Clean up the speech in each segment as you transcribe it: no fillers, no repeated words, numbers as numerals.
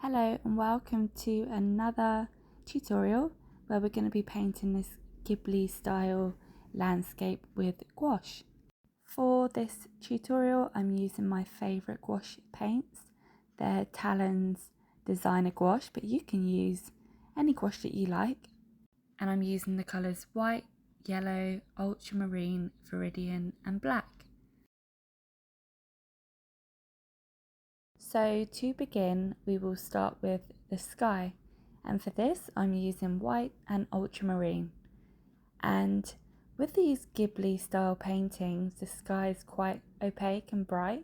Hello and welcome to another tutorial where we're going to be painting this Ghibli style landscape with gouache. For this tutorial I'm using my favourite gouache paints. They're Talens designer gouache, but you can use any gouache that you like. And I'm using the colours white, yellow, ultramarine, Viridian and black. So to begin, we will start with the sky, and for this I'm using white and ultramarine. And with these Ghibli style paintings, the sky is quite opaque and bright,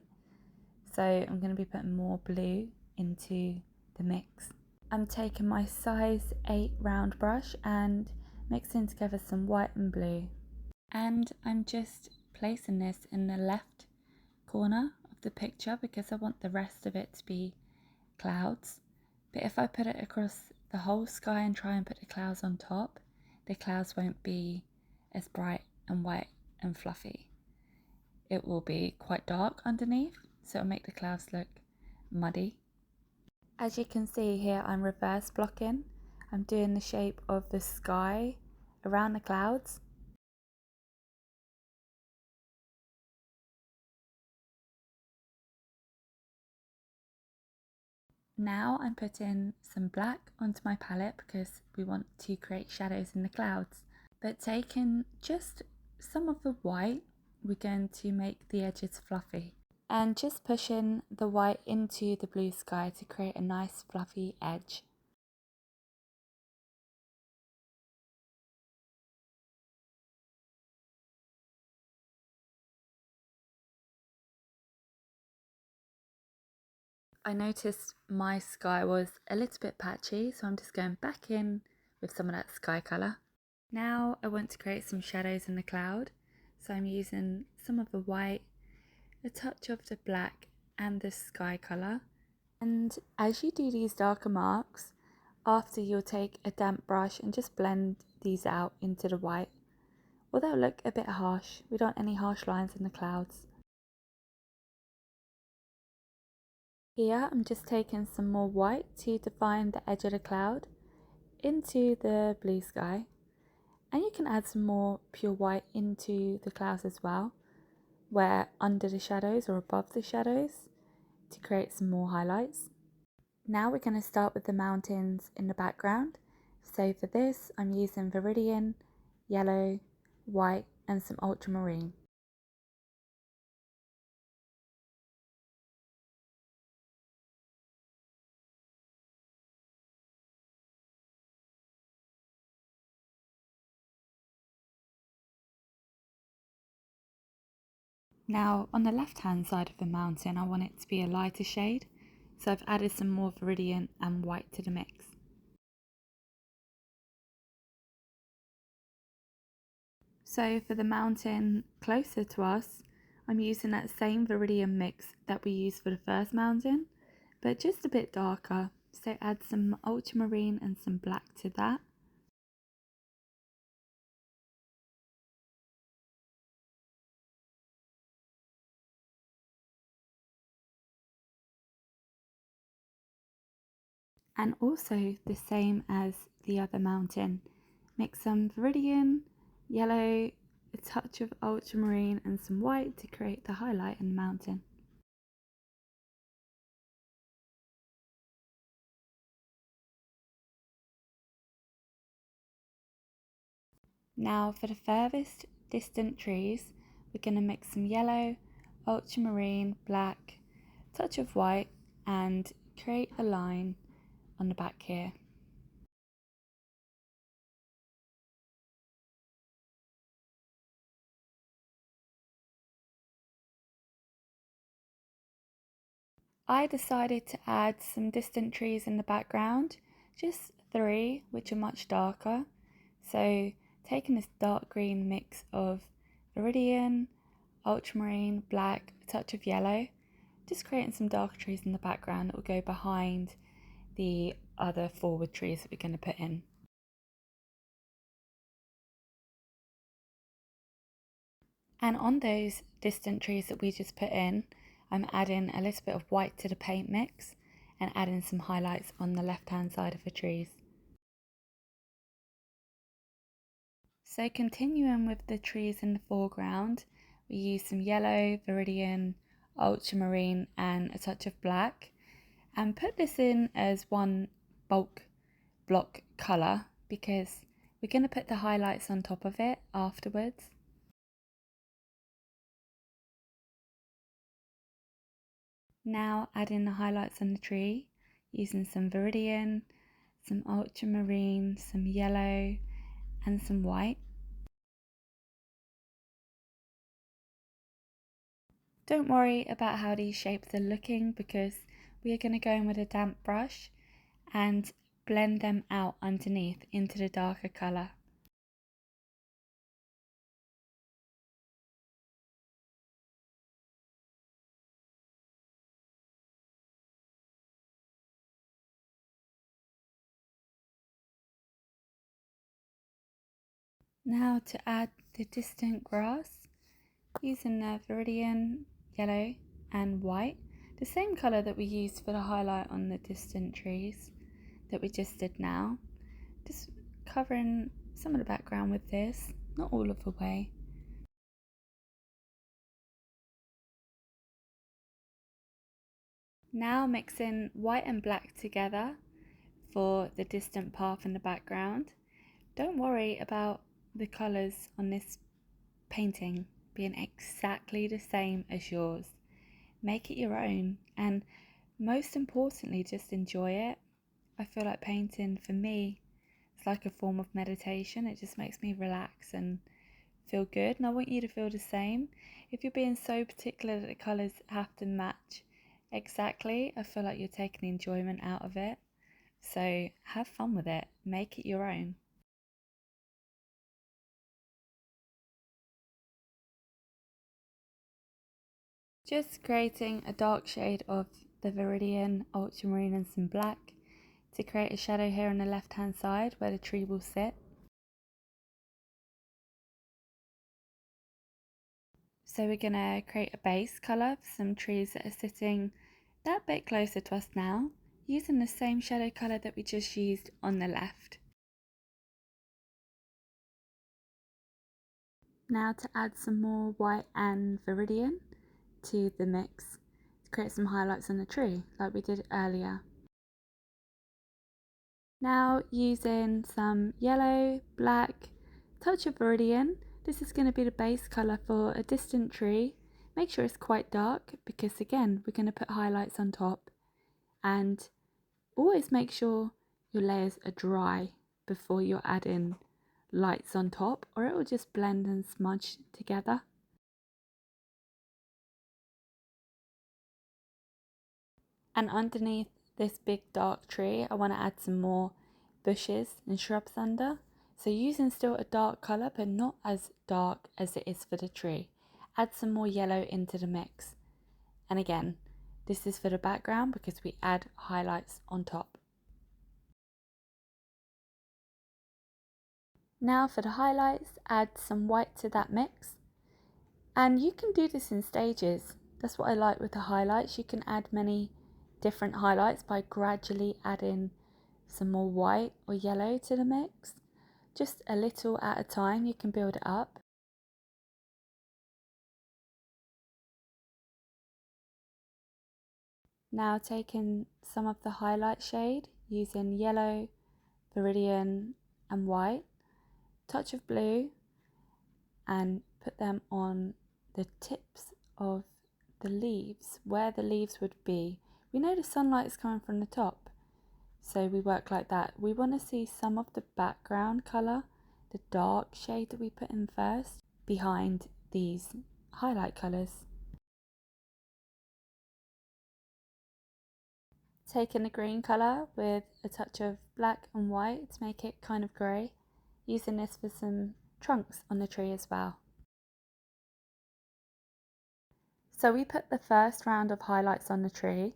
so I'm going to be putting more blue into the mix. I'm taking my size 8 round brush and mixing together some white and blue, and I'm just placing this in the left corner of the picture because I want the rest of it to be clouds. But if I put it across the whole sky and try and put the clouds on top, the clouds won't be as bright and white and fluffy. It will be quite dark underneath, so it'll make the clouds look muddy. As you can see here, I'm reverse blocking. I'm doing the shape of the sky around the clouds. Now I'm putting some black onto my palette because we want to create shadows in the clouds. But taking just some of the white, we're going to make the edges fluffy. And just pushing the white into the blue sky to create a nice fluffy edge. I noticed my sky was a little bit patchy, so I'm just going back in with some of that sky colour. Now I want to create some shadows in the cloud, so I'm using some of the white, a touch of the black and the sky colour. And as you do these darker marks, after you'll take a damp brush and just blend these out into the white. Well, they'll look a bit harsh. We don't want any harsh lines in the clouds. Here I'm just taking some more white to define the edge of the cloud into the blue sky. And you can add some more pure white into the clouds as well, where under the shadows or above the shadows to create some more highlights. Now we're going to start with the mountains in the background. So for this I'm using Viridian, yellow, white and some ultramarine. Now on the left hand side of the mountain I want it to be a lighter shade, so I've added some more Viridian and white to the mix. So for the mountain closer to us, I'm using that same Viridian mix that we used for the first mountain, but just a bit darker. So add some ultramarine and some black to that. And also the same as the other mountain. Mix some Viridian, yellow, a touch of ultramarine and some white to create the highlight in the mountain. Now for the furthest distant trees, we're going to mix some yellow, ultramarine, black, touch of white and create a line on the back here. I decided to add some distant trees in the background, just 3 which are much darker. So taking this dark green mix of Viridian, ultramarine, black, a touch of yellow, just creating some darker trees in the background that will go behind the other forward trees that we're going to put in. And on those distant trees that we just put in, I'm adding a little bit of white to the paint mix and adding some highlights on the left hand side of the trees. So continuing with the trees in the foreground, we use some yellow, Viridian, Ultramarine and a touch of black, and put this in as one bulk block colour because we're going to put the highlights on top of it afterwards. Now adding the highlights on the tree using some Viridian, some Ultramarine, some yellow and some white. Don't worry about how these shapes are looking because we are going to go in with a damp brush and blend them out underneath into the darker colour. Now to add the distant grass, using the Viridian yellow and white, the same colour that we used for the highlight on the distant trees that we just did now. Just covering some of the background with this, not all of the way. Now mixing white and black together for the distant path in the background. Don't worry about the colours on this painting being exactly the same as yours. Make it your own, and most importantly, just enjoy it. I feel like painting for me is like a form of meditation. It just makes me relax and feel good, and I want you to feel the same. If you're being so particular that the colours have to match exactly, I feel like you're taking the enjoyment out of it. So have fun with it, make it your own. Just creating a dark shade of the Viridian, Ultramarine and some black to create a shadow here on the left hand side where the tree will sit. So we're going to create a base colour for some trees that are sitting that bit closer to us now, using the same shadow colour that we just used on the left. Now to add some more white and Viridian to the mix to create some highlights on the tree like we did earlier. Now using some yellow, black, touch of Viridian. This is going to be the base colour for a distant tree. Make sure it's quite dark because again we're going to put highlights on top, and always make sure your layers are dry before you're adding lights on top or it will just blend and smudge together. And underneath this big dark tree I want to add some more bushes and shrubs under. So using still a dark colour but not as dark as it is for the tree. Add some more yellow into the mix. And again, this is for the background because we add highlights on top. Now for the highlights, add some white to that mix. And you can do this in stages. That's what I like with the highlights. You can add many different highlights by gradually adding some more white or yellow to the mix. Just a little at a time, you can build it up. Now taking some of the highlight shade using yellow, Viridian and white, touch of blue, and put them on the tips of the leaves, where the leaves would be. We know the sunlight is coming from the top, so we work like that. We want to see some of the background colour, the dark shade that we put in first, behind these highlight colours. Taking the green colour with a touch of black and white to make it kind of grey, using this for some trunks on the tree as well. So we put the first round of highlights on the tree,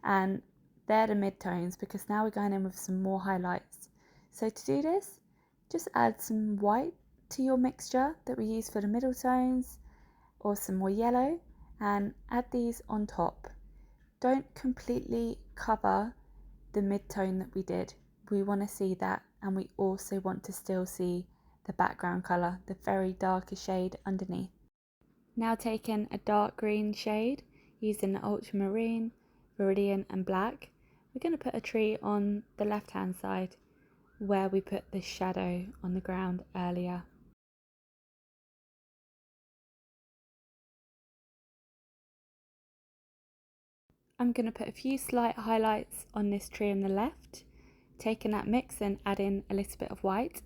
and they're the mid-tones because now we're going in with some more highlights. So to do this, just add some white to your mixture that we use for the middle tones, or some more yellow, and add these on top. Don't completely cover the mid-tone that we did. We want to see that, and we also want to still see the background colour, the very darkest shade underneath. Now taking a dark green shade, using the Ultramarine, Viridian and Black, we're going to put a tree on the left hand side where we put the shadow on the ground earlier. I'm going to put a few slight highlights on this tree on the left, taking that mix and adding a little bit of white.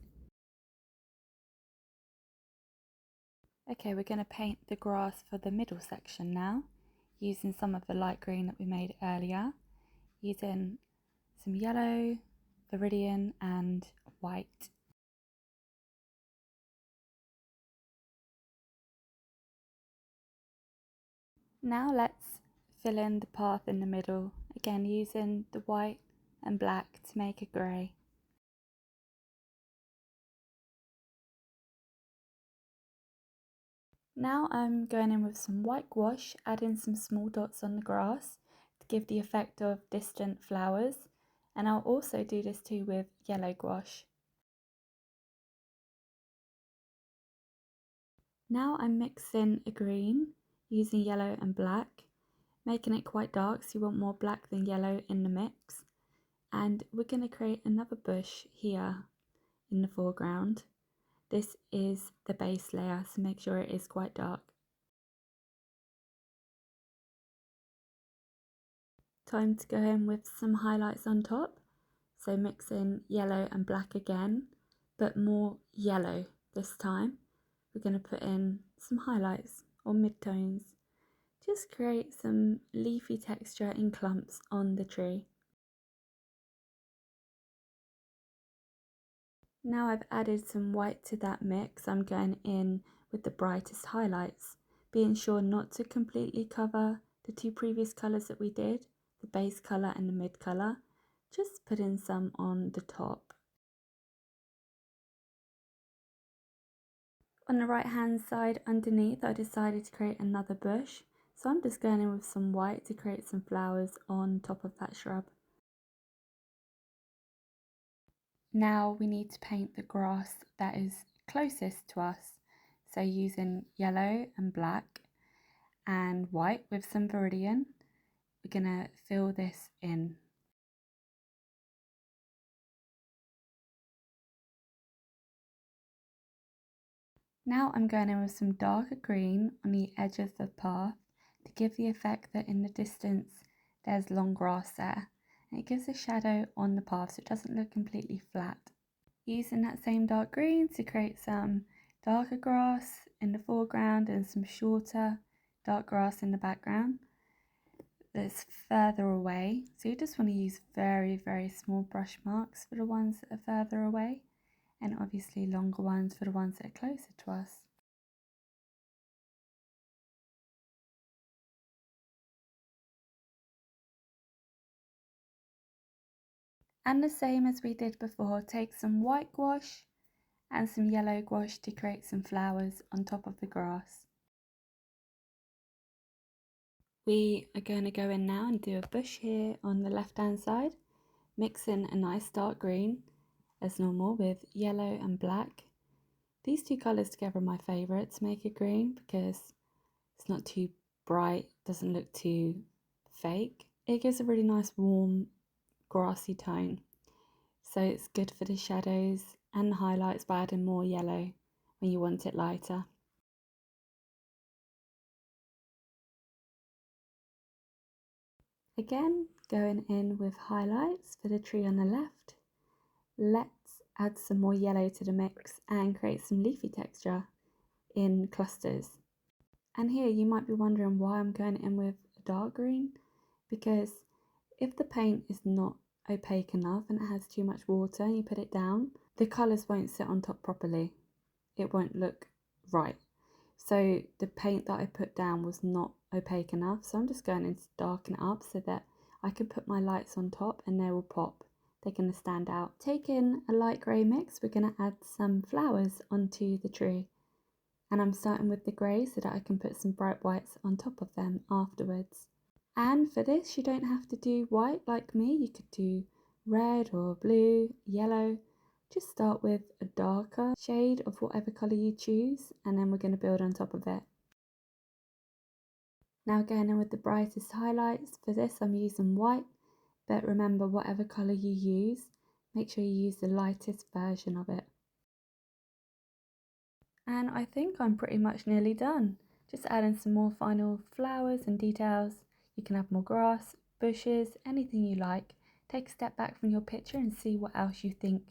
Okay, we're going to paint the grass for the middle section now, using some of the light green that we made earlier, using some yellow, Viridian and white. Now let's fill in the path in the middle, again using the white and black to make a grey. Now I'm going in with some white gouache, adding some small dots on the grass to give the effect of distant flowers, and I'll also do this too with yellow gouache. Now I'm mixing a green using yellow and black, making it quite dark so you want more black than yellow in the mix, and we're going to create another bush here in the foreground. This is the base layer, so make sure it is quite dark. Time to go in with some highlights on top, so mix in yellow and black again, but more yellow this time. We're going to put in some highlights or mid-tones, just create some leafy texture in clumps on the tree. Now I've added some white to that mix, I'm going in with the brightest highlights, being sure not to completely cover the two previous colours that we did, the base colour and the mid colour, just put in some on the top. On the right hand side underneath I decided to create another bush, so I'm just going in with some white to create some flowers on top of that shrub. Now we need to paint the grass that is closest to us, so using yellow and black and white with some Viridian, we're going to fill this in. Now I'm going in with some darker green on the edge of the path to give the effect that in the distance there's long grass there, and it gives a shadow on the path so it doesn't look completely flat. Using that same dark green to create some darker grass in the foreground and some shorter dark grass in the background that's further away. So you just want to use very, very small brush marks for the ones that are further away, and obviously longer ones for the ones that are closer to us. And the same as we did before, take some white gouache and some yellow gouache to create some flowers on top of the grass. We are going to go in now and do a bush here on the left hand side, mix in a nice dark green as normal with yellow and black. These two colours together are my favourite to make a green because it's not too bright, doesn't look too fake. It gives a really nice warm grassy tone, so it's good for the shadows and the highlights by adding more yellow when you want it lighter. Again, going in with highlights for the tree on the left. Let's add some more yellow to the mix and create some leafy texture in clusters. And here you might be wondering why I'm going in with a dark green, because if the paint is not opaque enough and it has too much water and you put it down, the colours won't sit on top properly. It won't look right. So the paint that I put down was not opaque enough, so I'm just going in to darken it up so that I can put my lights on top and they will pop. They're going to stand out. Taking a light grey mix, we're going to add some flowers onto the tree. And I'm starting with the grey so that I can put some bright whites on top of them afterwards. And for this, you don't have to do white like me. You could do red or blue, yellow. Just start with a darker shade of whatever colour you choose, and then we're going to build on top of it. Now going in with the brightest highlights. For this I'm using white, but remember whatever colour you use, make sure you use the lightest version of it. And I think I'm pretty much nearly done. Just adding some more final flowers and details. You can have more grass, bushes, anything you like. Take a step back from your picture and see what else you think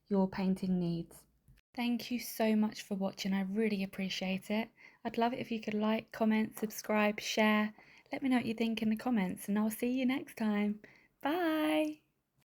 your painting needs. Thank you so much for watching, I really appreciate it. I'd love it if you could like, comment, subscribe, share. Let me know what you think in the comments, and I'll see you next time. Bye!